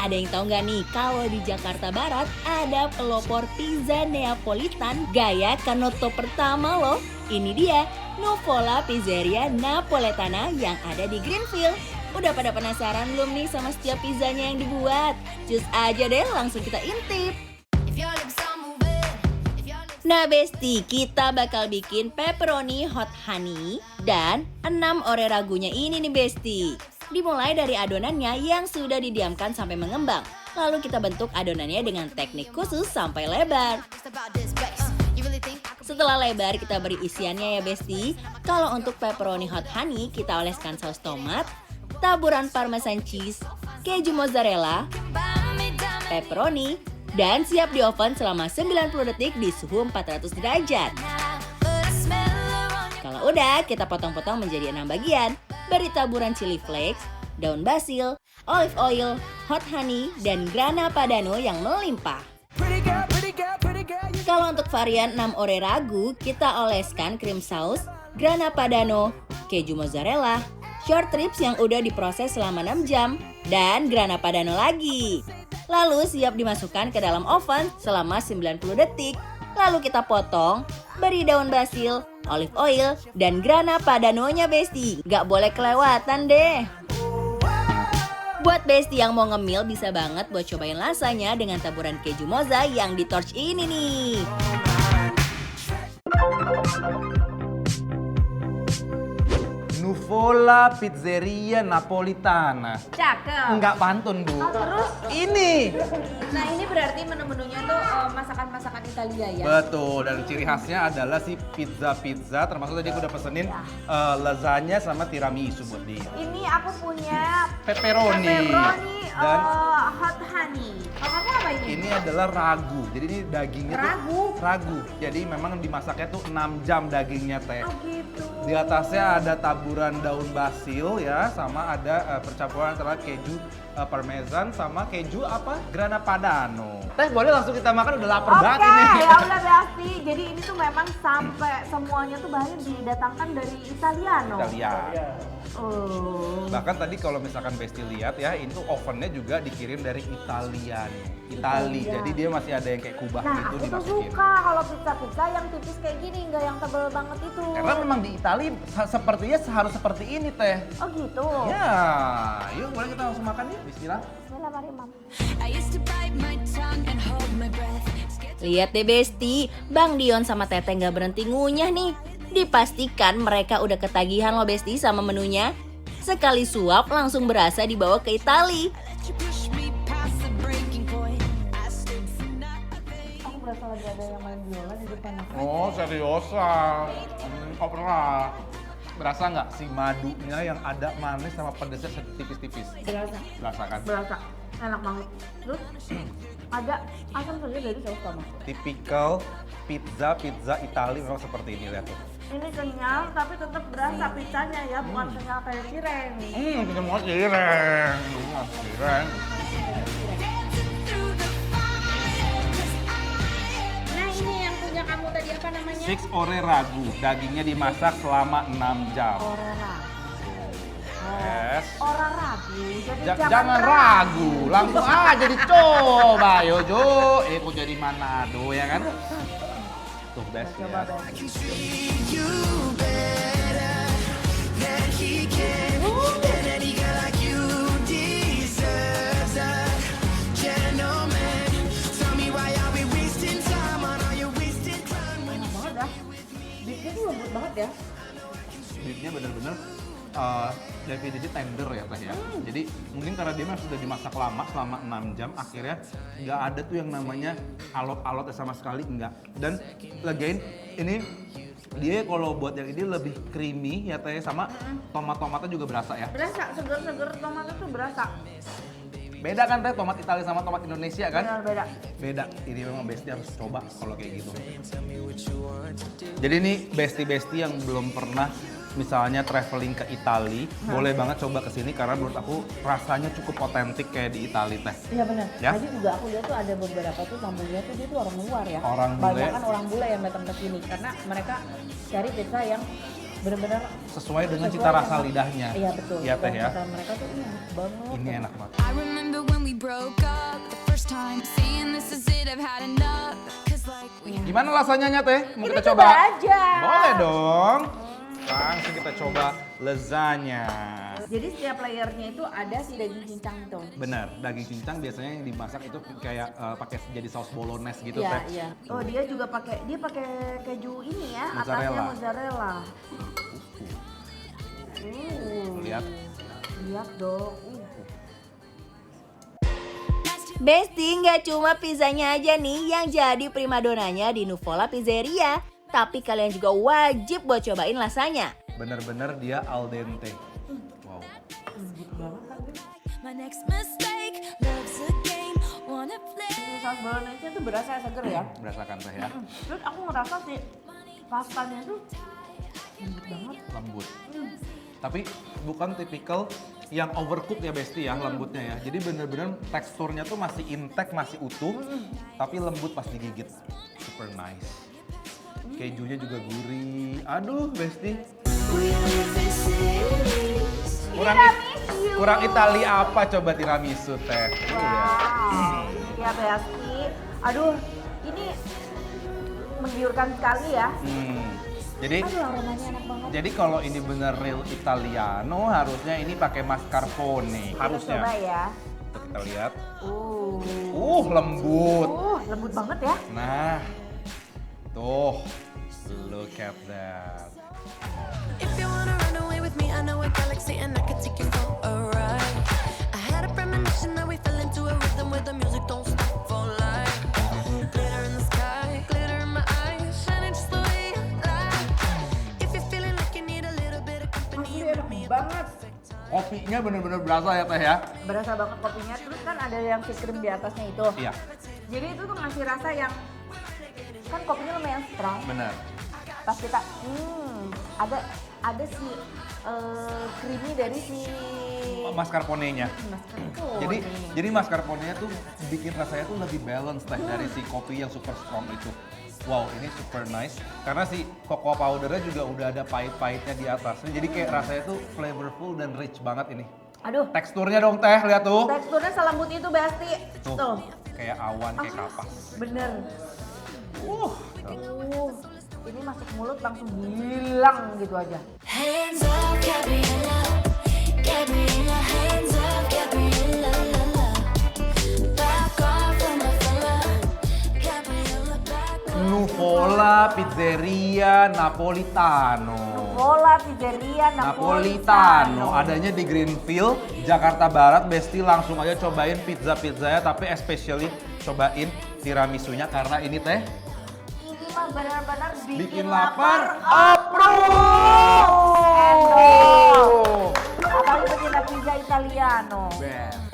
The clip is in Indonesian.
ada yang tahu nggak nih kalau di Jakarta Barat ada pelopor pizza Neapolitan gaya Canotto pertama loh. Ini dia, Nuvola Pizzeria Napoletana yang ada di Greenfield. Udah pada penasaran belum nih sama setiap pizzanya yang dibuat? Cus aja deh, langsung kita intip. Nah Besti, kita bakal bikin pepperoni hot honey dan 6 ore ragunya ini nih Besti. Dimulai dari adonannya yang sudah didiamkan sampai mengembang. Lalu kita bentuk adonannya dengan teknik khusus sampai lebar. Setelah lebar kita beri isiannya ya Besti. Kalau untuk pepperoni hot honey kita oleskan saus tomat, taburan parmesan cheese, keju mozzarella, pepperoni, dan siap di oven selama 90 detik di suhu 400 derajat. Kalau udah, kita potong-potong menjadi 6 bagian. Beri taburan chili flakes, daun basil, olive oil, hot honey, dan grana padano yang melimpah. Kalau untuk varian 6 ore ragu, kita oleskan krim saus, grana padano, keju mozzarella, short ribs yang udah diproses selama 6 jam, dan grana padano lagi. Lalu siap dimasukkan ke dalam oven selama 90 detik. Lalu kita potong, beri daun basil, olive oil, dan grana padanonya Besti. Gak boleh kelewatan deh. Buat Besti yang mau ngemil bisa banget buat cobain rasanya dengan taburan keju mozza yang di torch ini nih. Nuvola Pizzeria Napolitana. Cakep. Enggak pantun, Bu. Oh, terus? Ini. Nah ini berarti menu-menunya tuh masakan-masakan Italia ya? Betul, dan ciri khasnya adalah si pizza-pizza, termasuk tadi aku udah pesenin lasagna sama tiramisu buat dia. Ini aku punya Pepperoni. Dan hot honey. Kalau kamu apa ini? ini adalah ragu. Jadi ini dagingnya Ragu? tuh ragu. Jadi memang dimasaknya tuh 6 jam dagingnya teh. Oh gitu. Di atasnya ada taburan daun basil ya, sama ada percampuran antara keju parmesan sama keju apa? Grana padano. Teh boleh langsung kita makan, udah lapar banget ini. Oke, ya udah Besti. Jadi ini tuh memang sampai semuanya tuh bahannya didatangkan dari Italiano. Italia. Oh. Bahkan tadi kalau misalkan Besti lihat ya, itu ovennya juga dikirim dari Italiano. Itali. Italia. Jadi dia masih ada yang kayak kubah Nah gitu aku tuh dimasukin. suka kalau pizza-pizza yang tipis kayak gini, nggak yang tebel banget itu. Karena memang di Itali sepertinya harus seperti ini teh. Oh gitu? Ya, yuk boleh kita langsung makan yuk. Bismillah. Bismillah, mari Mam. Lihat deh Besti, Bang Dion sama Teteh nggak berhenti ngunyah nih. Dipastikan mereka udah ketagihan loh Besti sama menunya. Sekali suap langsung berasa dibawa ke Itali. Aku berasa lagi ada yang main biola di depan aku. Oh, seriosa. Opera. Berasa nggak si madunya yang ada manis sama pedesnya tipis-tipis? Berasa. Berasa kan? Berasa. Enak banget. Terus ada asam saja dari saus tomat. Tipikal pizza Itali memang seperti ini, lihat tuh. Ini kenyal tapi tetap berasa pizzanya ya, bukan kenyal kayak cireng. Kita mau cireng. Cireng. Nah ini yang punya kamu tadi apa namanya? 6 ore ragu, dagingnya dimasak selama 6 jam. Ora ragu. Yes. Ora ragu. Jadi Jangan ragu, langsung aja dicoba, yo Jo. Kok jadi Manado ya kan? Tuh best ya. Coba Besti. Enak banget ya. Beefnya tuh lembut banget ya. Beefnya bener-bener definitely tender ya teh ya. Jadi mungkin karena dia sudah dimasak lama selama 6 jam, akhirnya nggak ada tuh yang namanya alot-alot sama sekali, enggak. Dan again ini dia kalau buat yang ini lebih creamy ya teh, sama tomat-tomatnya juga berasa ya. Berasa seger-seger tomatnya tuh berasa. Beda kan teh tomat Italia sama tomat Indonesia kan? Benar beda. Beda. Ini memang Besti harus coba kalau kayak gitu. Jadi ini Besti-Besti yang belum pernah misalnya traveling ke Itali, boleh banget coba ke sini karena menurut aku rasanya cukup otentik kayak di Itali teh. Iya benar. Ya? Tadi juga aku lihat tuh ada beberapa tuh tamunya tuh dia tuh orang luar ya. Orang bule. Banyak kan orang bule yang datang ke sini karena mereka cari pizza yang Bener-bener sesuai dengan sesuai cita rasa dengan- lidahnya. Iya betul. Iya teh Dan ya. kata mereka tuh ini enak banget. Ini enak banget. I remember when we broke up the first time, saying this is it, I've had enough. Cause like we Gimana rasanya teh? Mau kita coba coba? aja. Boleh dong. Langsung kita coba lasagna. Jadi setiap layernya itu ada si daging cincang itu. Bener, daging cincang biasanya yang dimasak itu kayak pakai jadi saus bolognese gitu Iya, teh. iya. Oh, dia juga pakai keju ini ya, atasnya Mozzarella. mozzarella. Lihat. Lihat dong. Besti, nggak cuma pizzanya aja nih yang jadi primadonanya di Nuvola Pizzeria, tapi kalian juga wajib buat cobain lasanya. Bener-bener dia al dente. Wow. my next mistake, love's a game, wanna play. Saus bolognese itu berasa seger ya. Berasakan teh ya, Terus aku ngerasa si pastanya itu lembut banget. lembut. Tapi bukan tipikal yang overcook ya Besti ya, lembutnya ya. Jadi bener-bener teksturnya tuh masih intact, masih utuh, tapi lembut pas digigit. Super nice. Kejunya juga gurih. Aduh Besti. Kurang Itali apa coba tiramisu teh? Wow. Ya Besti. Aduh, ini menggiurkan sekali ya. Jadi Aduh, aromanya enak banget. Jadi kalau ini bener real Italiano, harusnya ini pakai mascarpone. Kita Harusnya. coba ya. Kita lihat. Lembut. Lembut. Lembut banget ya. Nah, tuh, look at that. If you wanna run away with me, I know a galaxy and I could take you for a ride. I had a premonition that we fell into a rhythm where the music don't stop for life. Glitter in the sky, glitter in my eyes, shining just the way you like. If you're feeling like you need a little bit of company, Ini enak banget. Kopinya bener-bener berasa ya teh ya. Berasa banget kopinya. Terus kan ada yang si krim di atasnya itu. Iya, Jadi itu tuh ngasih rasa yang kan kopinya lumayan strong. bener. Pas kita ada si creamy dari si Mascarpone-nya. mascarpone. Jadi mascarpone-nya tuh bikin rasanya tuh lebih balance teh dari si kopi yang super strong itu. Wow, ini super nice. Karena si cocoa powdernya juga udah ada pahit-pahitnya di atasnya. Jadi kayak rasanya tuh flavorful dan rich banget ini. Aduh, Teksturnya dong teh, lihat tuh. teksturnya selembut itu Besti. Tuh. Kayak awan, kayak kapas. Bener. Uh, Ini masuk mulut langsung hilang gitu aja. Hands up, Gabriella, Gabriella, hands up, Gabriella, la la. Back off from my fella, Gabriella, back off. Nuvola Pizzeria Napolitano. Nuvola Pizzeria Napolitano, adanya di Greenfield, Jakarta Barat. Besti langsung aja cobain pizza-pizzanya, tapi especially cobain tiramisunya karena ini teh Ini mah benar-benar bikin lapar. Approve! Apalagi pecinta pizza Italiano. Best.